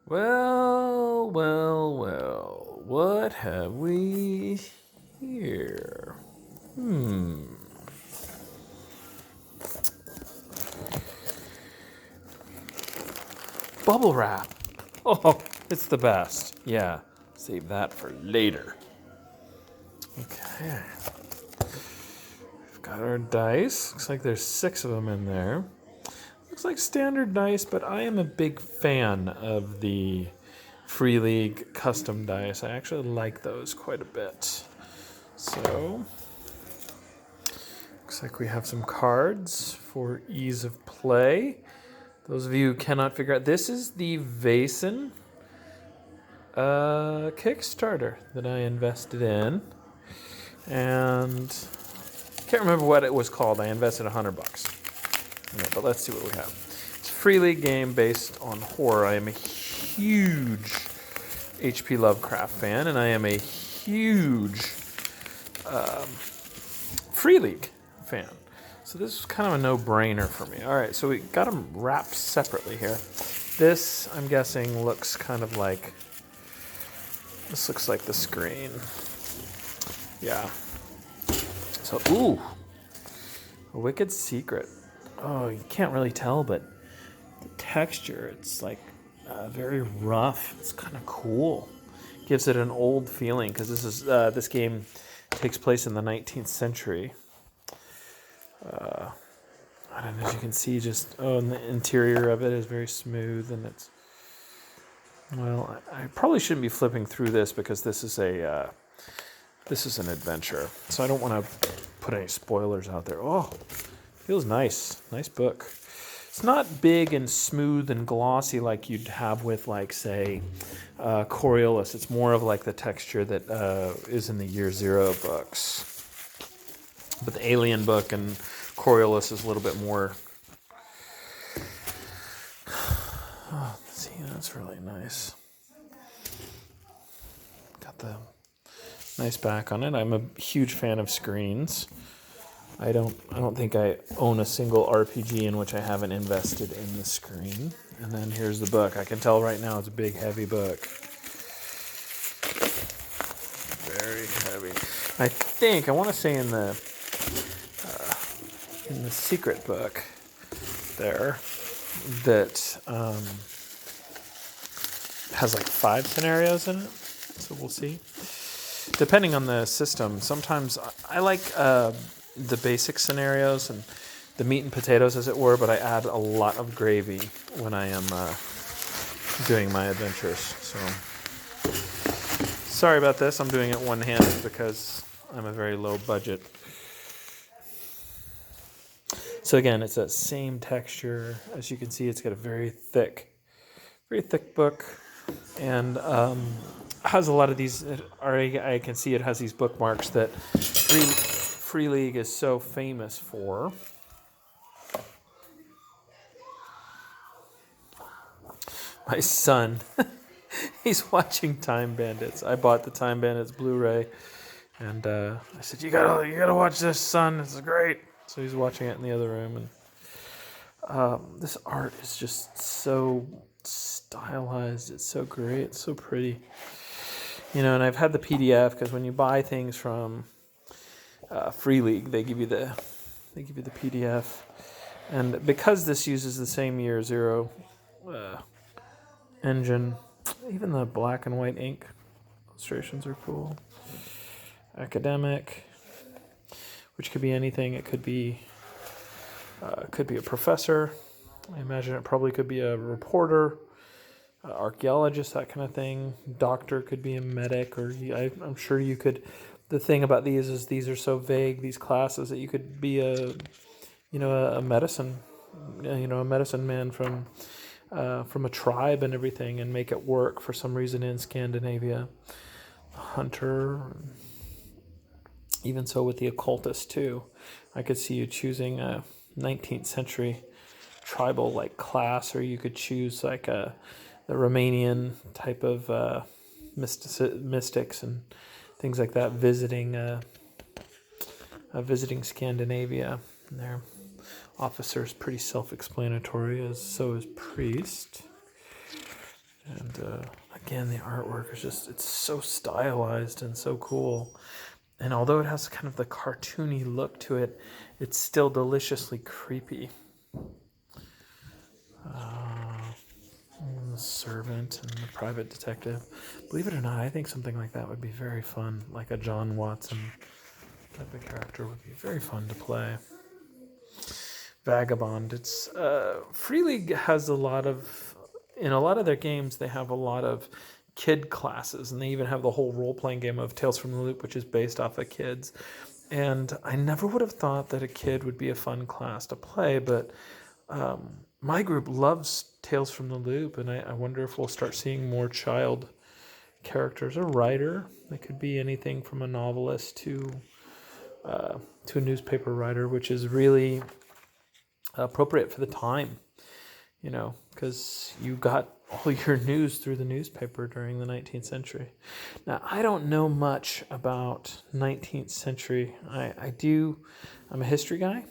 Well, well, well. What have we here? Bubble wrap. Oh, it's the best. Yeah, save that for later. Okay. We've got our dice. Looks like there's 6 of them in there. Looks like standard dice, but I am a big fan of the Free League custom dice. I actually like those quite a bit. So, looks like we have some cards for ease of play. Those of you who cannot figure out, this is the Vaesen Kickstarter that I invested in. And I can't remember what it was called. I invested $100 in it, but let's see what we have. It's a Free League game based on horror. I am a huge H.P. Lovecraft fan, and I am a huge Free League fan. So this is kind of a no-brainer for me. All right, so we got them wrapped separately here. This, I'm guessing, looks kind of like... This looks like the screen. Yeah. So, ooh. A Wicked Secret. Oh, you can't really tell, but the texture, it's like very rough. It's kind of cool. Gives it an old feeling, because this game takes place in the 19th century. I don't know, as you can see, and the interior of it is very smooth, and it's... Well, I probably shouldn't be flipping through this because this is an adventure, so I don't want to put any spoilers out there. Oh, feels nice. Nice book. It's not big and smooth and glossy like you'd have with, like, say, Coriolis. It's more of like the texture that is in the Year Zero books. But the Alien book and Coriolis is a little bit more... Oh, see, that's really nice. Got the nice back on it. I'm a huge fan of screens. I don't think I own a single RPG in which I haven't invested in the screen. And then here's the book. I can tell right now it's a big, heavy book. Very heavy. I want to say in the secret book there that has like 5 scenarios in it. So we'll see. Depending on the system, sometimes I like the basic scenarios and the meat and potatoes, as it were, but I add a lot of gravy when I am doing my adventures. So sorry about this. I'm doing it one-handed because I'm a very low budget. So again, it's that same texture. As you can see, it's got a very thick book, and has a lot of these. I can see it has these bookmarks that Free League is so famous for. My son, he's watching Time Bandits. I bought the Time Bandits Blu-ray, and I said, "You gotta watch this, son. This is great." So he's watching it in the other room, and this art is just so stylized. It's so great. It's so pretty. And I've had the PDF, because when you buy things from Free League, they give you the PDF, and because this uses the same Year Zero engine, even the black and white ink illustrations are cool. Academic, which could be anything. It could be a professor. I imagine it probably could be a reporter, archaeologist, that kind of thing. Doctor could be a medic, or I'm sure you could. The thing about these is these are so vague, these classes, that you could be a medicine, a medicine man from a tribe and everything, and make it work for some reason in Scandinavia. A hunter, even so with the occultist too. I could see you choosing a 19th century tribal like class, or you could choose like the Romanian type of mystics and things like that, visiting Scandinavia. And their officer's pretty self-explanatory, as so is priest. And again, the artwork is it's so stylized and so cool. And although it has kind of the cartoony look to it, it's still deliciously creepy. The servant and the private detective. Believe it or not, I think something like that would be very fun. Like a John Watson type of character would be very fun to play. Vagabond. It's Free League has in a lot of their games they have a lot of kid classes, and they even have the whole role-playing game of Tales from the Loop, which is based off of kids. And I never would have thought that a kid would be a fun class to play, but my group loves Tales from the Loop, and I wonder if we'll start seeing more child characters. A writer, they could be anything from a novelist to a newspaper writer, which is really appropriate for the time, because you got all your news through the newspaper during the 19th century. Now, I don't know much about 19th century. I'm a history guy,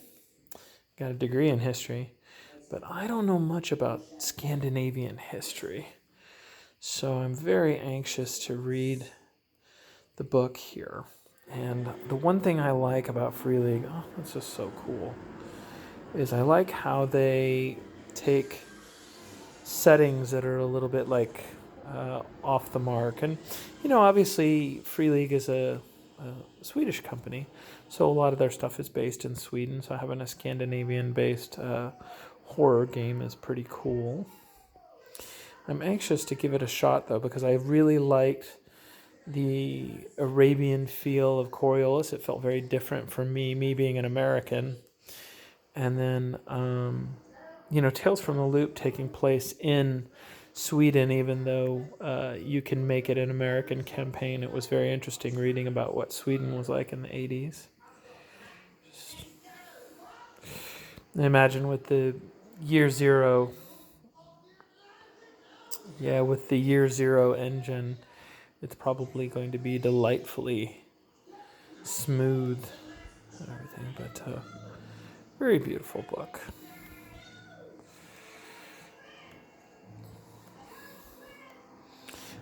got a degree in history, but I don't know much about Scandinavian history. So I'm very anxious to read the book here. And the one thing I like about Free League, that's just so cool, is I like how they take settings that are a little bit like off the mark. And, obviously Free League is a Swedish company, so a lot of their stuff is based in Sweden. So having a Scandinavian-based horror game is pretty cool. I'm anxious to give it a shot, though, because I really liked the Arabian feel of Coriolis. It felt very different for me being an American. And then, Tales from the Loop taking place in Sweden, even though you can make it an American campaign. It was very interesting reading about what Sweden was like in the 80s. I imagine with the Year Zero, with the Year Zero engine, it's probably going to be delightfully smooth and everything, but very beautiful book.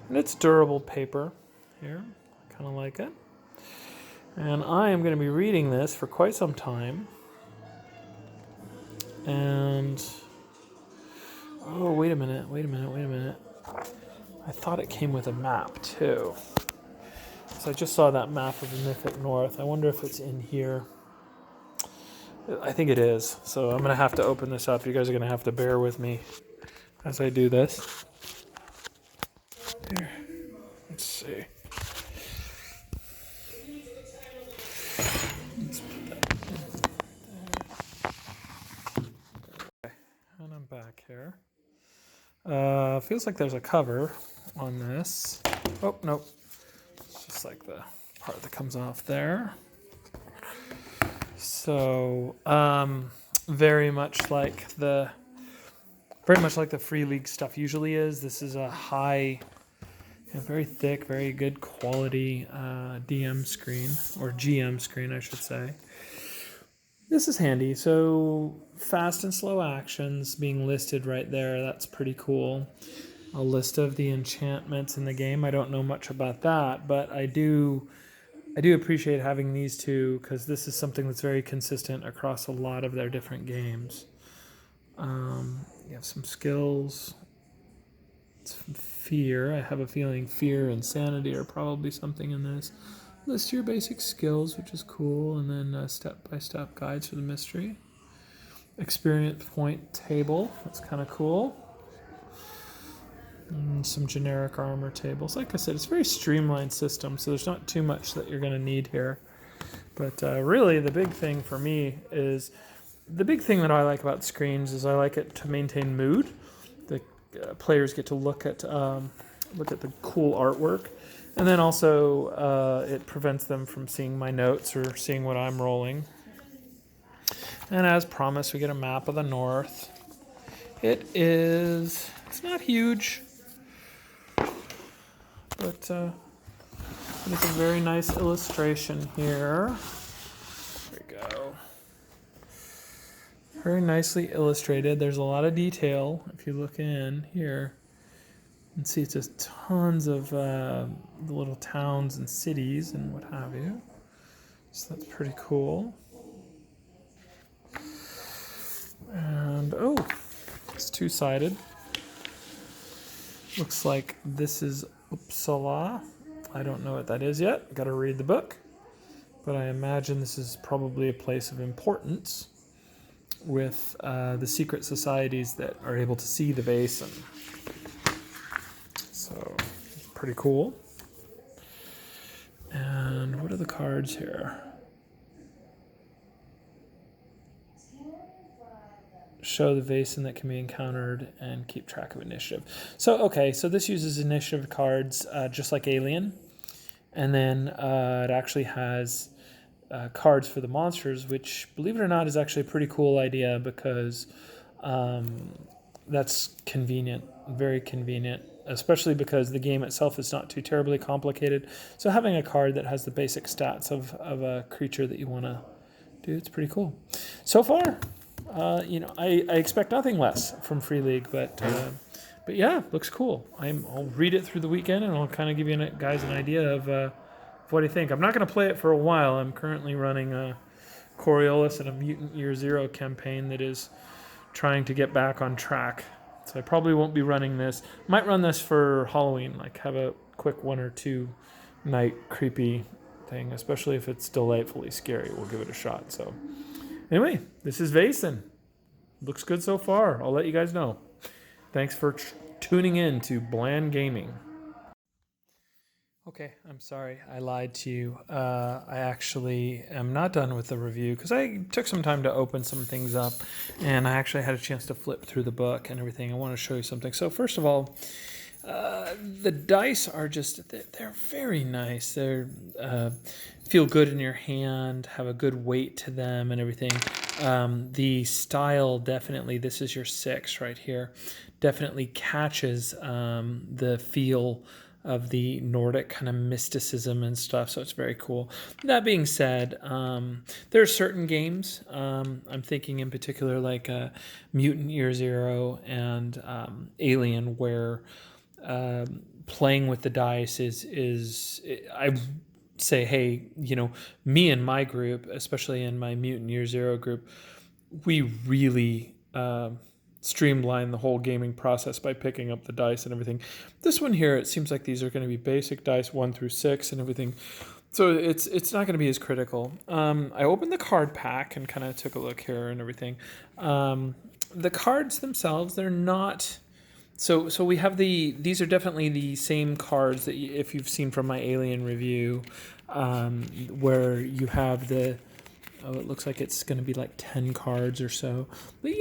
And it's durable paper here. I kind of like it. And I am going to be reading this for quite some time. And wait a minute. I thought it came with a map too. So I just saw that map of the Mythic North. I wonder if it's in here. I think it is. So I'm going to have to open this up. You guys are going to have to bear with me as I do this. Here. Let's see. Let's put that there. And I'm back here. Feels like there's a cover on this. Oh, nope. It's just like the part that comes off there. So, very much like the Free League stuff usually is. This is a high, very thick, very good quality DM screen, or GM screen, I should say. This is handy. So fast and slow actions being listed right there. That's pretty cool. A list of the enchantments in the game. I don't know much about that, but I do appreciate having these two, because this is something that's very consistent across a lot of their different games. You have some skills. It's fear. I have a feeling fear and sanity are probably something in this. List your basic skills, which is cool, and then step-by-step guides for the mystery. Experience point table. That's kind of cool. And some generic armor tables. Like I said, it's a very streamlined system, so there's not too much that you're going to need here. But really, the big thing for me is, the big thing that I like about screens is I like it to maintain mood. The players get to look at the cool artwork, and then also it prevents them from seeing my notes or seeing what I'm rolling. And as promised, we get a map of the North. It's not huge, but it's a very nice illustration here. There we go. Very nicely illustrated. There's a lot of detail if you look in here. And see, it's just tons of the little towns and cities and what have you. So that's pretty cool. And oh, it's two-sided. Looks like this is Uppsala. I don't know what that is yet. Got to read the book. But I imagine this is probably a place of importance with the secret societies that are able to see the Vaesen. So, it's pretty cool. And what are the cards here? Show the Vaesen that can be encountered and keep track of initiative. So, okay, so this uses initiative cards just like Alien. And then it actually has cards for the monsters, which, believe it or not, is actually a pretty cool idea because that's convenient, very convenient, especially because the game itself is not too terribly complicated. So having a card that has the basic stats of a creature that you want to do, it's pretty cool. So far, I expect nothing less from Free League, but yeah, looks cool. I'll read it through the weekend, and I'll kind of give you guys an idea of what do you think. I'm not going to play it for a while. I'm currently running a Coriolis and a Mutant Year Zero campaign that is trying to get back on track. So I probably won't be running this. Might run this for Halloween, like have a quick 1 or 2 night creepy thing, especially if it's delightfully scary. We'll give it a shot. So anyway, this is Vaesen. Looks good so far. I'll let you guys know. Thanks for tuning in to Bland Gaming. Okay, I'm sorry. I lied to you. I actually am not done with the review because I took some time to open some things up, and I actually had a chance to flip through the book and everything. I want to show you something. So first of all, the dice are they're very nice. They're feel good in your hand, have a good weight to them and everything. The style definitely, this is your 6 right here, definitely catches the feel of the Nordic kind of mysticism and stuff, so it's very cool. That being said, there are certain games, I'm thinking in particular like Mutant Year Zero and Alien, where playing with the dice is I say, hey, me and my group, especially in my Mutant Year Zero group, we really streamline the whole gaming process by picking up the dice and everything. This one here, it seems like these are going to be basic dice 1 through 6 and everything, so it's not going to be as critical. I opened the card pack and kind of took a look here and everything. The cards themselves, they're not. So we have these are definitely the same cards that if you've seen from my Alien review, where you have it looks like it's going to be like 10 cards or so. But,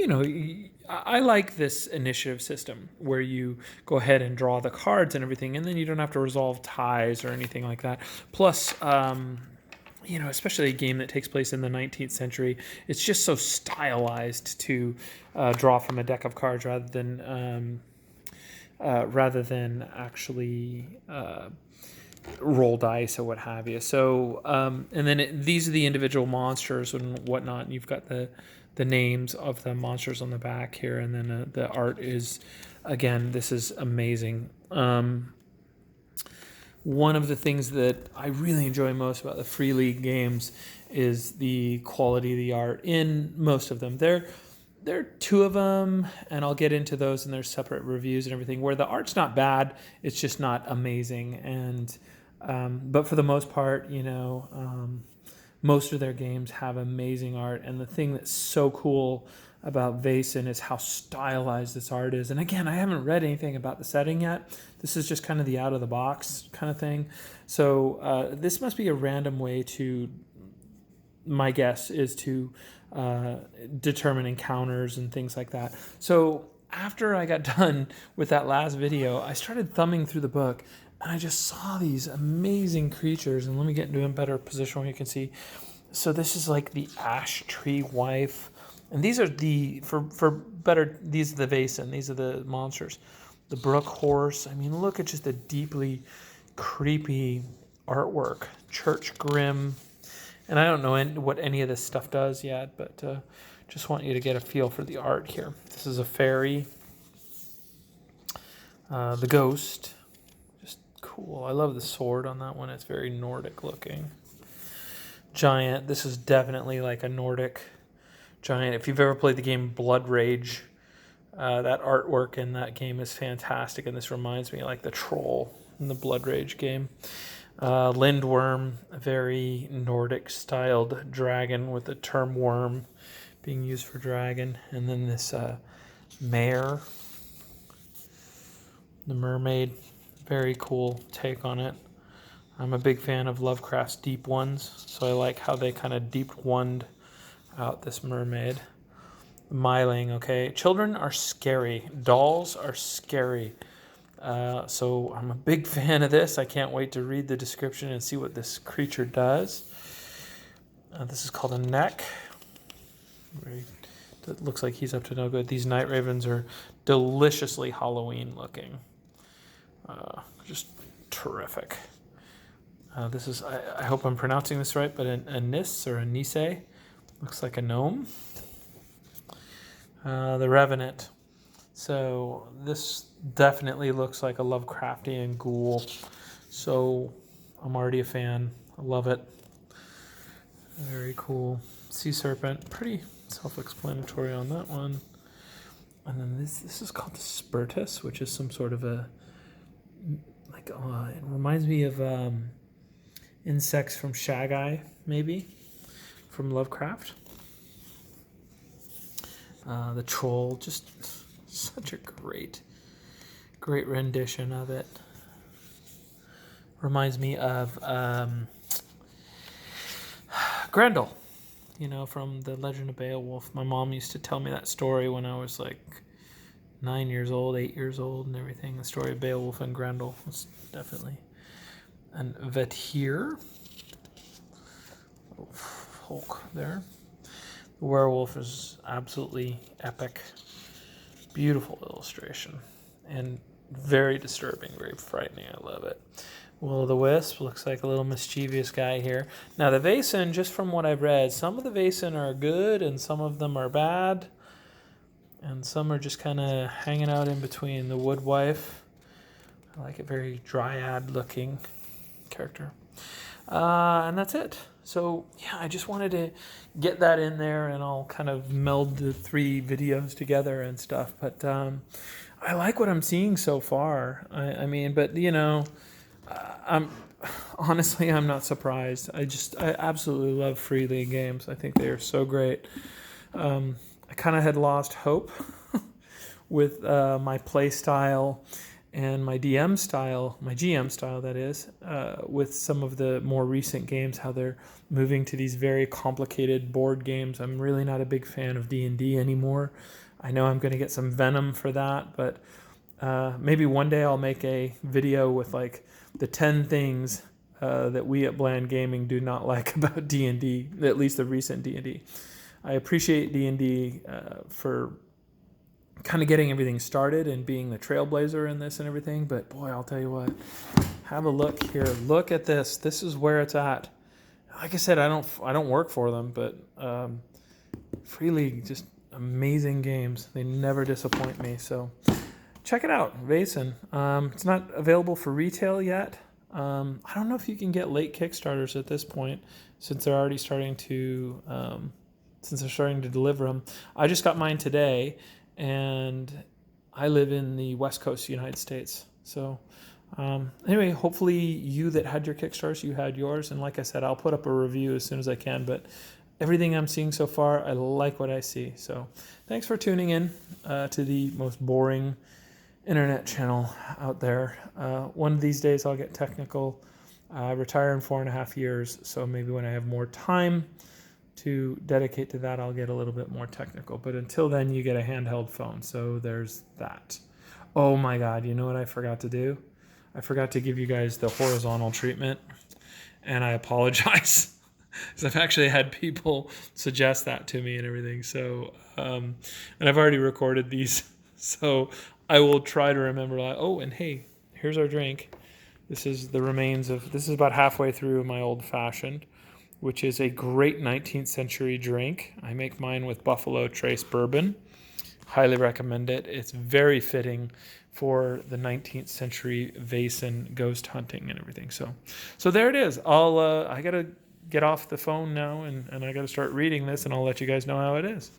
I like this initiative system where you go ahead and draw the cards and everything, and then you don't have to resolve ties or anything like that. Plus, especially a game that takes place in the 19th century, it's just so stylized to draw from a deck of cards rather than actually roll dice or what have you. So, and then these are the individual monsters and whatnot. And you've got the names of the monsters on the back here, and then the art is, again, this is amazing. One of the things that I really enjoy most about the Free League games is the quality of the art in most of them. There are 2 of them, and I'll get into those in their separate reviews and everything, where the art's not bad, it's just not amazing. And but for the most part, most of their games have amazing art. And the thing that's so cool about Vaesen is how stylized this art is. And again, I haven't read anything about the setting yet. This is just kind of the out-of-the-box kind of thing. So this must be a random way to, my guess is to determine encounters and things like that. So after I got done with that last video, I started thumbing through the book, and I just saw these amazing creatures. And let me get into a better position where you can see. So this is like the ash tree wife, and these are these are the Vaesen. These are the monsters. The brook horse. I mean, look at just the deeply creepy artwork. Church Grim. And I don't know what any of this stuff does yet, but just want you to get a feel for the art here. This is a fairy. The Ghost, just cool. I love the sword on that one. It's very Nordic looking. Giant, this is definitely like a Nordic giant. If you've ever played the game Blood Rage, that artwork in that game is fantastic, and this reminds me of like the troll in the Blood Rage game. Lindworm, a very Nordic styled dragon with the term worm being used for dragon. And then this mare, the mermaid, very cool take on it. I'm a big fan of Lovecraft's deep ones, so I like how they kind of deep oneed out this mermaid. Myling, okay. Children are scary. Dolls are scary. So I'm a big fan of this. I can't wait to read the description and see what this creature does. This is called a neck. It looks like he's up to no good. These night ravens are deliciously Halloween looking. Just terrific. This is, I hope I'm pronouncing this right, but a nis or a nise. Looks like a gnome. The Revenant. So this definitely looks like a Lovecraftian ghoul. So I'm already a fan. I love it. Very cool. Sea Serpent. Pretty self-explanatory on that one. And then this is called the Spurtus, which is some sort of a, like, it reminds me of insects from Shagai, maybe, from Lovecraft. The Troll, just such a great rendition of it. Reminds me of Grendel, from the Legend of Beowulf. My mom used to tell me that story when I was like 9 years old, 8 years old, and everything. The story of Beowulf and Grendel was definitely. And Vetir, Hulk there. The werewolf is absolutely epic. Beautiful illustration. And very disturbing, very frightening. I love it. Will-o'-the-wisp looks like a little mischievous guy here. Now the Vaesen, just from what I've read, some of the Vaesen are good and some of them are bad. And some are just kind of hanging out in between. The Woodwife, I like it, very dryad looking character. And that's it. So yeah, I just wanted to get that in there, and I'll kind of meld the 3 videos together and stuff. But I like what I'm seeing so far. I mean, but I'm not surprised. I absolutely love Free League games. I think they are so great. I kind of had lost hope with my play style and my GM style, that is, with some of the more recent games, how they're moving to these very complicated board games. I'm really not a big fan of D&D anymore. I know I'm going to get some venom for that, but maybe one day I'll make a video with like the 10 things that we at Bland Gaming do not like about D&D, at least the recent D&D. I appreciate D&D for kind of getting everything started and being the trailblazer in this and everything, but boy, I'll tell you what, have a look here. Look at this. This is where it's at. Like I said, I don't work for them, but Free League, just amazing games. They never disappoint me. So check it out, Vaesen. It's not available for retail yet. I don't know if you can get late Kickstarters at this point, since they're already starting to deliver them. I just got mine today, and I live in the West Coast of the United States. So anyway, hopefully you that had your Kickstarters, you had yours. And like I said, I'll put up a review as soon as I can. But everything I'm seeing so far, I like what I see. So thanks for tuning in to the most boring internet channel out there. One of these days I'll get technical. I retire in 4.5 years. So maybe when I have more time to dedicate to that, I'll get a little bit more technical. But until then, you get a handheld phone. So there's that. Oh my God, you know what I forgot to do? I forgot to give you guys the horizontal treatment. And I apologize. Because I've actually had people suggest that to me and everything. So, and I've already recorded these. So I will try to remember, like, oh, and hey, here's our drink. This is the remains of, this is about halfway through my old fashioned, which is a great 19th century drink. I make mine with Buffalo Trace bourbon. Highly recommend it. It's very fitting for the 19th century Vaesen ghost hunting and everything. So there it is. I got to get off the phone now and I got to start reading this, and I'll let you guys know how it is.